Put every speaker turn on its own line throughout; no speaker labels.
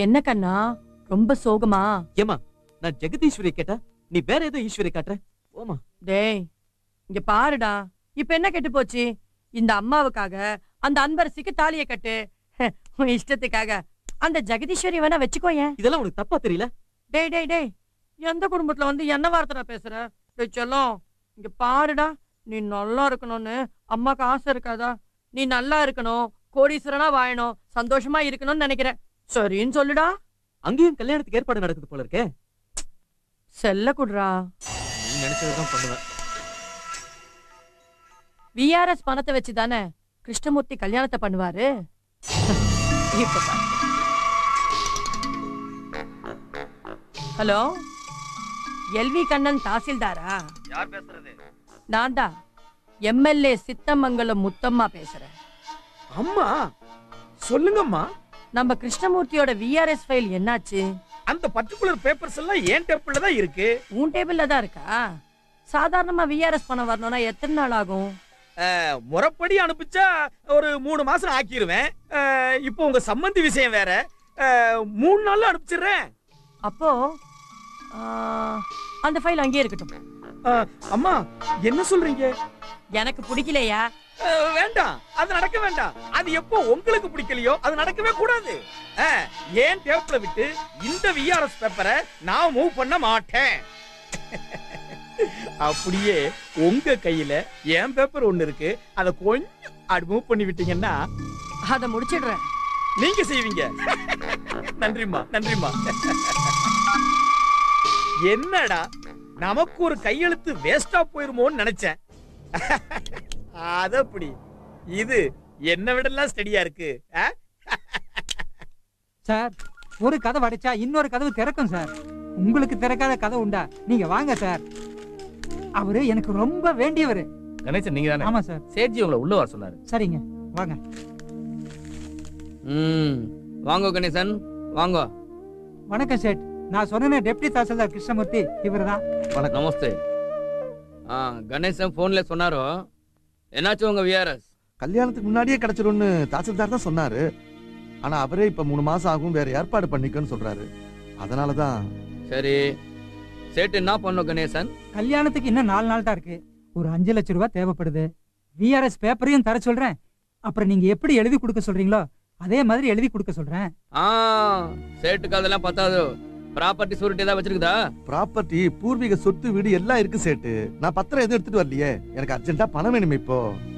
என்ன கண்ணா ரொம்ப சோகமா?
ஏமா நான் ஜெகதீஸ்வரி கேட்டா நீ வேற ஏதோ ஈஸ்வரி காட்டுற. ஓமா
டேய் இங்க பாருடா, இப்ப என்ன கெட்டு போச்சு? இந்த அம்மாவுக்காக அந்த அன்பரசிக்கு தாலியை கட்டு. உன் இஷ்டத்துக்காக அந்த ஜெகதீஸ்வரி வேணா வச்சுக்கோயேன்.
இதெல்லாம் உனக்கு தப்பா தெரியல?
டேய் டேய் டேய், எந்த குடும்பத்துல வந்து என்ன வார்த்தை பேசுற? டேய் செல்லம், இங்க பாருடா, நீ நல்லா இருக்கணும்னு அம்மாக்கு ஆசை இருக்காதா? நீ நல்லா இருக்கணும், கோடீஸ்வரனா வாழணும், சந்தோஷமா இருக்கணும்னு நினைக்கிறேன். சரின்னு சொல்லுடா.
அங்கேயும் கல்யாணத்துக்கு ஏற்பாடு நடக்குது போல இருக்கே.
செல்ல குடுறா.
நீ நினைச்சதுதான் பண்ணுவேன்.
விஆர்எஸ் பணத்தை வச்சுதானே கிருஷ்ணமூர்த்தி கல்யாணத்தை பண்ணுவாரு. ஹலோ, எல்வி கண்ணன் தாசில்தாரா?
யார் பேசுறது?
நான் தான் எம்எல்ஏ சித்தமங்கலம் முத்தம்மா பேசுறேன்.
அம்மா சொல்லுங்கம்மா.
நம்ம கிருஷ்ணமூர்த்தியோட விஆர்எஸ் ஃபைல் என்னாச்சு?
அந்த பர்టిక్యులர் பேப்பர்ஸ் எல்லாம் ஏன் டேபிள்ல தான் இருக்கு.
உன் டேபிள்ல தான் இருக்கா? சாதாரணமா விஆர்எஸ் பணம் வரணும்னா எத்தனை நாள் ஆகும்?
முறைப்படி அனுப்பிச்சா ஒரு 3 மாசம் ஆக்கிடுவேன். இப்போ உங்க சம்பந்தி விஷயம் வேற, 3 நாள்ல அனுப்பிச்சிடுறேன்.
அப்போ அந்த ஃபைல் அங்கேயே இருக்கட்டும்.
அம்மா என்ன சொல்றீங்க?
எனக்கு பிடிக்கலையா?
வேண்டாம், அது நடக்க வேண்டாம். அது எப்போ உங்களுக்கு பிடிக்கலையோ அது நடக்கவே கூடாது. ஏன் டேபிள்ல விட்டு இந்த விஆர்எஸ் பேப்பரை நான் மூவ் பண்ண மாட்டேன். அப்படியே உங்க கையில என் பேப்பர் ஒண்ணு இருக்கு, அதை கொஞ்சம் மூவ் பண்ணி விட்டீங்கன்னா
அதை முடிச்சிடுறேன்.
நீங்க செய்வீங்க. நன்றிமா நன்றிமா. என்னடா நமக்கு ஒரு கையெழுத்து வேஸ்டா போயிருமோன்னு நினைச்சேன். அதப்படி இது என்ன விடலாம் ஸ்டடியா இருக்கு.
சார், ஒரு கதவு அடைச்சா இன்னொரு கதவு திறக்கும் சார். உங்களுக்கு திறக்காத கதவு உண்டா? நீங்க வாங்க சார். அவரு எனக்கு ரொம்ப வேண்டியவர்.
கணேசன் நீங்க தானே?
ஆமா சார்.
சேட்ஜி உங்களை உள்ள வர சொன்னாரு.
சரிங்க, வாங்க.
வாங்க கணேசன் வாங்க.
வணக்கம் சேட். நான் சொன்ன டெப்டி தாசில்தார் கிருஷ்ணமூர்த்தி இவர்தான்.
வணக்கம். நமஸ்தே. கணேசன் போன்ல சொன்னாரோ, என்னாச்சு உங்க விஆர்எஸ்?
கல்யாணத்துக்கு முன்னாடியே கிடைச்சிரும்னு தாசில்தார் தான் சொன்னாரு. ஆனா அவரே இப்ப 3 மாசம் ஆகும், வேற ஏற்பாடு பண்ணிக்கன்னு சொல்றாரு. அதனாலதான்.
சரி, சேட்டு என்ன பண்ணும் கணேசன்?
கல்யாணத்துக்கு இன்னும் 4 நாள் தான் இருக்கு. ஒரு 5 லட்சம் ரூபாய் தேவைப்படுது. விஆர்எஸ் பேப்பரையும் தர சொல்றேன். அப்புறம் நீங்க எப்படி எழுதி கொடுக்க சொல்றீங்களோ அதே மாதிரி எழுதி கொடுக்க சொல்றேன்.
சேட்டுக்கு அதெல்லாம் பத்தாது. ப்ராப்பர்ட்டி சூரிட்டி ஏதாவது வச்சிருக்குதா?
ப்ராப்பர்ட்டி, பூர்வீக சொத்து, வீடு எல்லாம் இருக்கு சேட்டு. நான் பத்திரம் எதுவும் எடுத்துட்டு வரலையே. எனக்கு அர்ஜென்ட்டா பணம் வேணுமே இப்போ.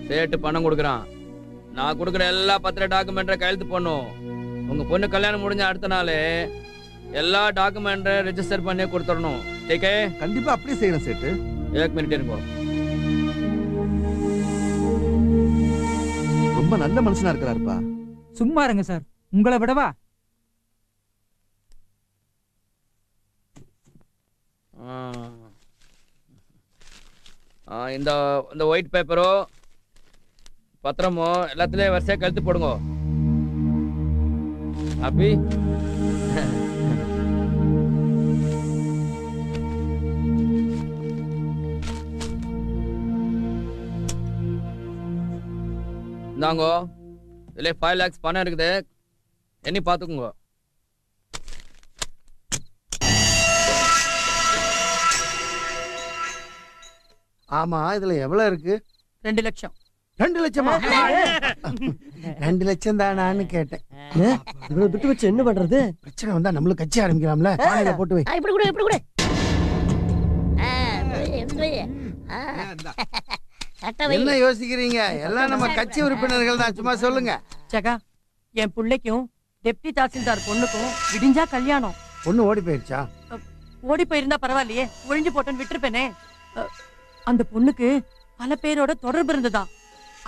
சேட்டு பணம் கொடுக்குறான். நான் கொடுக்குற எல்லா பத்திர டாக்குமெண்ட்ரை கையெழுத்து பண்ணும். உங்க பொண்ணு கல்யாணம் முடிஞ்ச அடுத்த நாளே எல்லா டாக்குமெண்ட்ரை ரெஜிஸ்டர் பண்ணி கொடுத்துடணும். ठीक है?
கண்டிப்பா அப்படியே செய்யறேன் சேட்டு.
1 மினிட் இருங்கோ.
ரொம்ப நல்ல மனுஷனா இருக்கிறாருப்பா.
சும்மா இருங்க சார், உங்களை விடவா?
இந்த ஒயிட் பேப்பரோ பத்திரமோ எல்லாத்துலயும் வரிசையா கழுத்து போடுங்க. ஹாப்பி? இந்தாங்கோ, இதுல 5 lakhs பணம் இருக்குது, எண்ணி பாத்துக்குங்க.
ஆமா, இதுல எவ்வளவு இருக்கு?
2 லட்சம்.
2 லட்சமா? 2 லட்சம் தானான்னு கேட்டேன்.
இவ்வளவு துட்டு வச்சு என்ன பண்றது?
பிரச்சனை வந்தா நம்மளும் கட்சி ஆரம்பிக்கலாம்ல. காலையில போட்டு வை.
இப்படி கூட இப்படி கூட.
என்ன யோசிக்கிறீங்க? எல்லாம் நம்ம கட்சி உறுப்பினர்கள் தான், சும்மா சொல்லுங்க.
ஜகா, என் பிள்ளைக்கும் டெப்டி தாசில்தார் பொண்ணுக்கும் விடிஞ்சா கல்யாணம்.
பொண்ணு ஓடி போயிருச்சா?
ஓடி போயிருந்தா பரவாயில்லையே, ஒழிஞ்சு போட்டோன்னு விட்டுருப்பேனே. அந்த பொண்ணுக்கு பல பேரோட தொடர்பு இருந்ததா.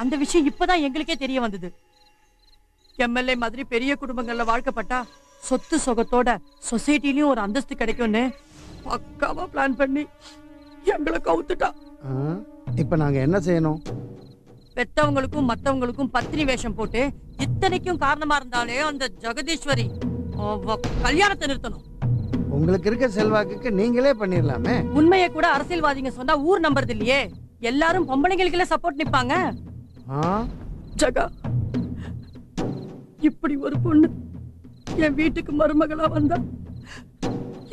அந்த விஷயம் இப்பதான் எங்களுக்கே தெரிய வந்தது. எம்எல்ஏ மாதிரி பெரிய குடும்பங்கள்ல வாழ்க்கப்பட்டா சொத்து சொகத்தோட சொசைட்டிலயும் ஒரு அந்தஸ்து கிடைக்கும்னு பக்காவா பிளான் பண்ணி எங்களை கவுத்துட்டா.
இப்ப நாங்க என்ன செய்யணும்?
பெத்தவங்களுக்கும் மத்தவங்களுக்கும் பத்தினி வேஷம் போட்டு இத்தனைக்கும் காரணமா இருந்தாலே அந்த ஜெகதீஸ்வரி கல்யாணத்தை நிறுத்தணும்.
உங்களுக்கு இருக்க செல்வாக்குக்கு நீங்களே பண்ணிடலாமே.
உண்மையை கூட அரசியல்வாதிங்க சொன்னா ஊர் நம்புறது இல்லையே. எல்லாரும் பொம்பளைங்களுக்கு சப்போர்ட் நிப்பாங்க. ஜகா, இப்படி ஒரு பொண்ணு என் வீட்டுக்கு மருமகளா வந்தா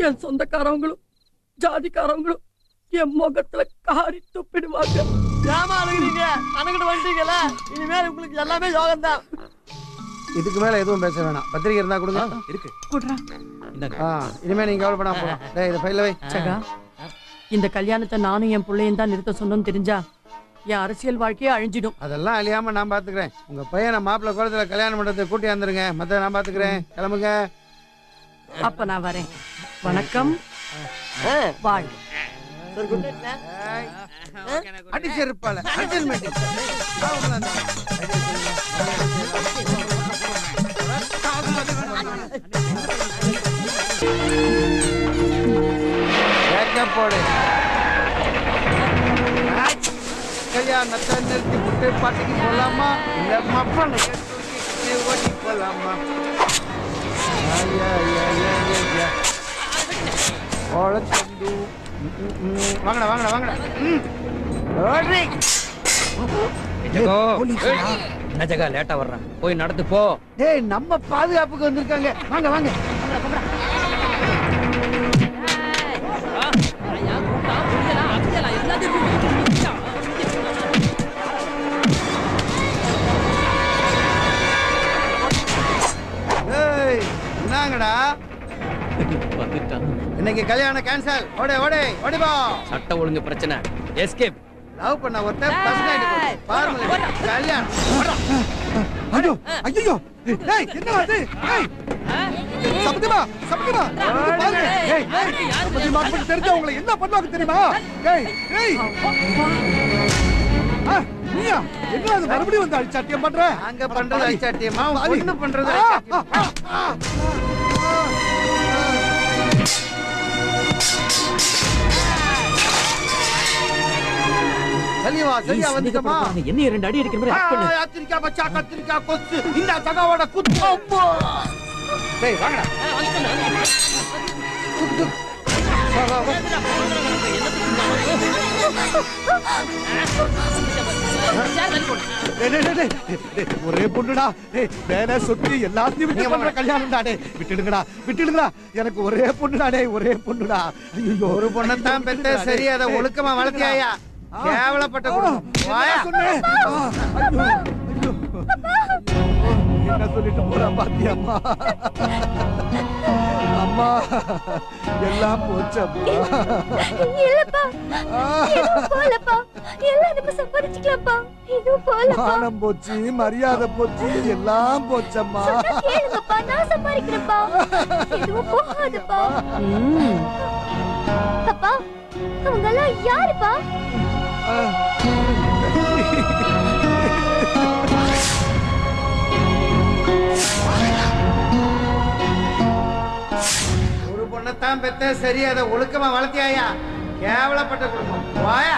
என் சொந்தக்காரவங்களும் ஜாதிக்காரவங்களும் என் முகத்துல காரி துப்பிடுவாங்க.
ஏமா அழுகிறீங்க? அணுகிட்டு வந்துட்டீங்களா? இனிமேல் உங்களுக்கு எல்லாமே யோகம் தான்.
இதுக்கு மேல எதுவும் பேச வேணாம். பத்திரிக்கை இருந்தா கொடுங்க.
இருக்கு.
குடுறா.
இனிமே நீங்க கவலைப்படாம போலாம். டேய் இத ஃபைல்ல வை.
சகா, இந்த கல்யாணத்தை நானும் என் பிள்ளையும் தான் நிறுத்த சொன்னோம்னு தெரிஞ்சா என் அரசியல் வாழ்க்கையே அழிஞ்சிடும்.
அதெல்லாம் அழியாம நான் பாத்துக்கிறேன். உங்க பையனை மாப்பிள்ளை கோலத்துல கல்யாணம் பண்றதுக்கு கூட்டி வந்துருங்க. மத்த நான் பாத்துக்கிறேன். கிளம்புங்க.
அப்ப நான் வரேன். வணக்கம். வாழ்க.
அடிச்சிருப்பால அர்ஜென்ட் போடு. கல்யாணத்தை நிறுத்தி விட்டு பாட்டிக்கு போலாமா இல்ல மப்பனை ஓட்டி போலாமா? வாங்கடா வாங்கடா வாங்கடா.
என்ன ஜகா லேட்டா வர்றான், போய் நடந்து போ.
டேய் நம்ம பாதுகாப்புக்கு வந்திருக்காங்க. வாங்க வாங்க. என்னங்கடா இன்னைக்கு கல்யாணம் கேன்சல். ஓடே ஓடே ஓடி போ.
சட்ட ஒழுங்கு பிரச்சனை. எஸ்கேப்.
லவ் பண்ண ஒருத்தர் பஸ் நைட் ஃபார்மல் கல்யாணம்.
ஐயோ ஐயோ டேய் என்ன அது? டேய் சபதிமா சபதிமா பாருங்க. டேய் சபதிமா பத்தி தெரிஞ்சா உங்களை என்ன பண்ணுவாங்க தெரியுமா? டேய் டேய் நீயா என்ன அது மறுபடியும் வந்து அடிச்சாட்டியம் பண்ற?
அங்க பண்றது அடிச்சாட்டியமா ஒண்ணு பண்றது அடிச்சாட்டியமா? சரியா சரியா வந்துட்டமா?
என்ன ரெண்டு அடி அடிக்கிற மாதிரி ஆக்ட் பண்ணு.
கத்திரிக்காய் பச்சா கத்திரிக்காய் கொத்து இந்த தகவோட குத்து. அம்மா டேய் வாங்கடா. குத்து வா வா வா.
ஒரே பொண்ணுடா. வேலை சொத்து எல்லாத்தையும் விட்டு பண்ற கல்யாணம்டா. விட்டுடுங்கடா விட்டுடுங்கடா. எனக்கு ஒரே பொண்ணுடா. ஒரே பொண்ணுடா. ஐயோ
ஒரு பொண்ணத்தான் பெத்த சரி அதை ஒழுக்கமா வளர்த்தியாயா? கேவலப்பட்ட குடும்பம். வாயா
சொன்னேன். என்ன சொல்லிட்டு போறா பாத்தியம்மா? அம்மா எல்லாம் போச்சம்மா.
இல்லப்பா எதுவும் போலப்பா. எல்லாம் நம்ம சம்பாதிச்சுக்கலாம்ப்பா. எதுவும் போலப்பா.
மானம் போச்சு, மரியாதை போச்சு, எல்லாம் போச்சம்மா.
கேளுங்கப்பா, நான் சம்பாதிக்கிறேன்ப்பா. எதுவும் போகாதுப்பா. அப்பா அவங்க எல்லாம் யாருப்பா?
ஒரு பொண்ணத்தான் பெத்த சரி அதை ஒழுக்கமா வளர்த்தியாயா? கேவலப்பட்ட குடும்பம். வாயா